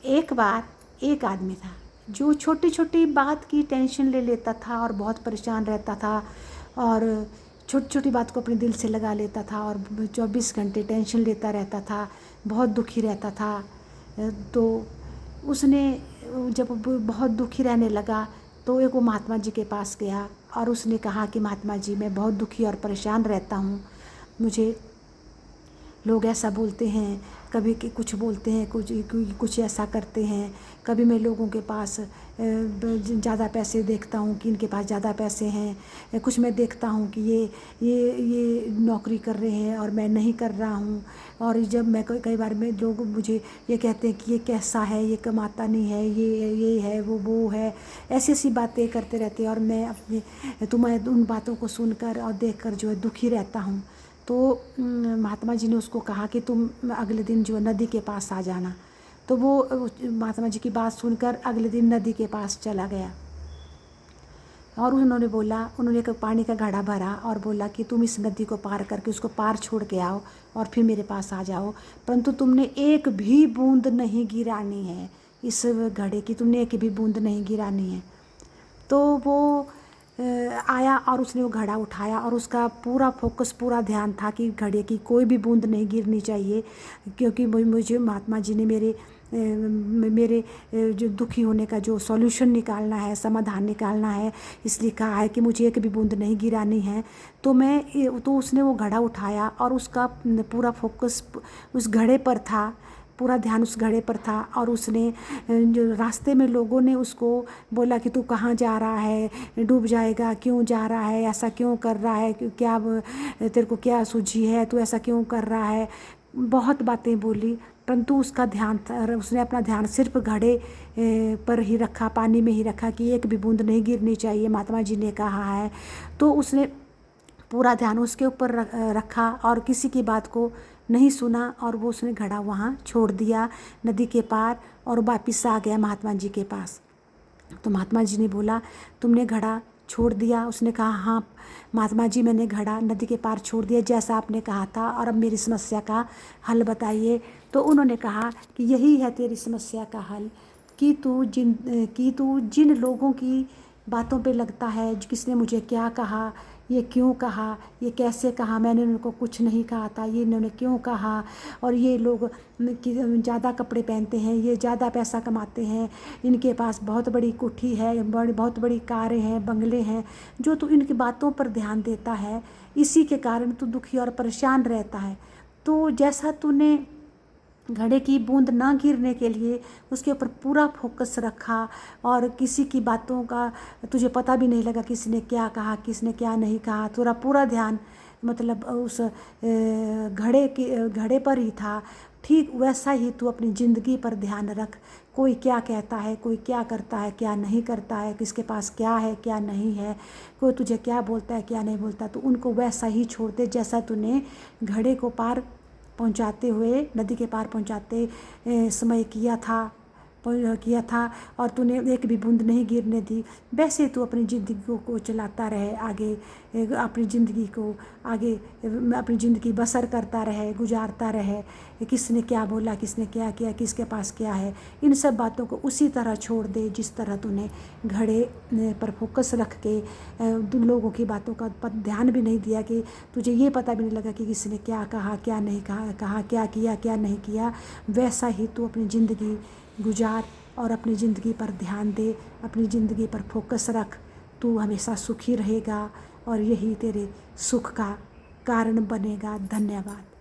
एक बार एक आदमी था जो छोटी छोटी बात की टेंशन ले लेता था और बहुत परेशान रहता था, और छोटी छोटी बात को अपने दिल से लगा लेता था और 24 घंटे टेंशन लेता रहता था, बहुत दुखी रहता था। तो उसने जब बहुत दुखी रहने लगा तो एक वो महात्मा जी के पास गया और उसने कहा कि महात्मा जी, मैं बहुत दुखी और परेशान रहता हूँ, मुझे लोग ऐसा बोलते हैं, कभी कि कुछ बोलते हैं, कुछ ऐसा करते हैं, कभी मैं लोगों के पास ज़्यादा पैसे देखता हूँ कि इनके पास ज़्यादा पैसे हैं, कुछ मैं देखता हूँ कि ये नौकरी कर रहे हैं और मैं नहीं कर रहा हूँ, और जब मैं कई बार में लोग मुझे ये कहते हैं कि ये कैसा है, ये कमाता नहीं है, ये है, वो है, ऐसी ऐसी बातें करते रहते हैं, और मैं उन बातों को सुनकर और देखकर जो है दुखी रहता हूँ। तो महात्मा जी ने उसको कहा कि तुम अगले दिन जो नदी के पास आ जाना। तो वो महात्मा जी की बात सुनकर अगले दिन नदी के पास चला गया और उन्होंने एक पानी का घड़ा भरा और बोला कि तुम इस नदी को पार करके उसको पार छोड़ के आओ और फिर मेरे पास आ जाओ, परंतु तुमने एक भी बूंद नहीं गिरानी है, इस घड़े की तुमने एक भी बूंद नहीं गिरानी है। तो वो आया और उसने वो घड़ा उठाया और उसका पूरा फोकस, पूरा ध्यान था कि घड़े की कोई भी बूंद नहीं गिरनी चाहिए, क्योंकि मुझे महात्मा जी ने मेरे जो दुखी होने का जो सॉल्यूशन निकालना है, समाधान निकालना है, इसलिए कहा है कि मुझे एक भी बूंद नहीं गिरानी है। तो उसने वो घड़ा उठाया और उसका पूरा फोकस उस घड़े पर था, पूरा ध्यान उस घड़े पर था। और उसने जो रास्ते में लोगों ने उसको बोला कि तू कहाँ जा रहा है, डूब जाएगा, क्यों जा रहा है, ऐसा क्यों कर रहा है, क्या तेरे को क्या सूझी है, तू ऐसा क्यों कर रहा है, बहुत बातें बोली, परंतु उसने अपना ध्यान सिर्फ घड़े पर ही रखा, पानी में ही रखा कि एक भी बूंद नहीं गिरनी चाहिए, महात्मा जी ने कहा है। तो उसने पूरा ध्यान उसके ऊपर रखा और किसी की बात को नहीं सुना, और वो उसने घड़ा वहाँ छोड़ दिया नदी के पार और वापस आ गया महात्मा जी के पास। तो महात्मा जी ने बोला, तुमने घड़ा छोड़ दिया? उसने कहा, हाँ महात्मा जी, मैंने घड़ा नदी के पार छोड़ दिया जैसा आपने कहा था, और अब मेरी समस्या का हल बताइए। तो उन्होंने कहा कि यही है तेरी समस्या का हल, कि तू जिन लोगों की बातों पे लगता है, किसने मुझे क्या कहा, ये क्यों कहा, ये कैसे कहा, मैंने उनको कुछ नहीं कहा था, ये इन्होंने क्यों कहा, और ये लोग ज़्यादा कपड़े पहनते हैं, ये ज़्यादा पैसा कमाते हैं, इनके पास बहुत बड़ी कोठी है, बहुत बड़ी कारें हैं, बंगले हैं, जो तू इनकी बातों पर ध्यान देता है, इसी के कारण तू दुखी और परेशान रहता है। तो जैसा तूने घड़े की बूंद ना गिरने के लिए उसके ऊपर पूरा फोकस रखा और किसी की बातों का तुझे पता भी नहीं लगा किसने क्या कहा, किसने क्या नहीं कहा, तेरा पूरा ध्यान मतलब उस घड़े पर ही था, ठीक वैसा ही तू अपनी ज़िंदगी पर ध्यान रख। कोई क्या कहता है, कोई क्या करता है, क्या नहीं करता है, किसके पास क्या है, क्या नहीं है, कोई तुझे क्या बोलता है, क्या नहीं बोलता, तो उनको वैसा ही छोड़ दे जैसा तूने घड़े को पार पहुंचाते हुए, नदी के पार पहुंचाते समय किया था, और तूने एक भी बूंद नहीं गिरने दी। वैसे तू अपनी ज़िंदगी को चलाता रहे आगे, अपनी ज़िंदगी बसर करता रहे, गुजारता रहे। किसने क्या बोला, किसने क्या किया, किसके पास क्या है, इन सब बातों को उसी तरह छोड़ दे जिस तरह तूने घड़े पर फोकस रख के लोगों की बातों का ध्यान भी नहीं दिया, कि तुझे ये पता भी नहीं लगा कि किसने क्या कहा, क्या नहीं कहा, क्या किया, क्या नहीं किया। वैसा ही तू अपनी ज़िंदगी गुजार और अपनी ज़िंदगी पर ध्यान दे, अपनी ज़िंदगी पर फोकस रख। तू हमेशा सुखी रहेगा और यही तेरे सुख का कारण बनेगा। धन्यवाद।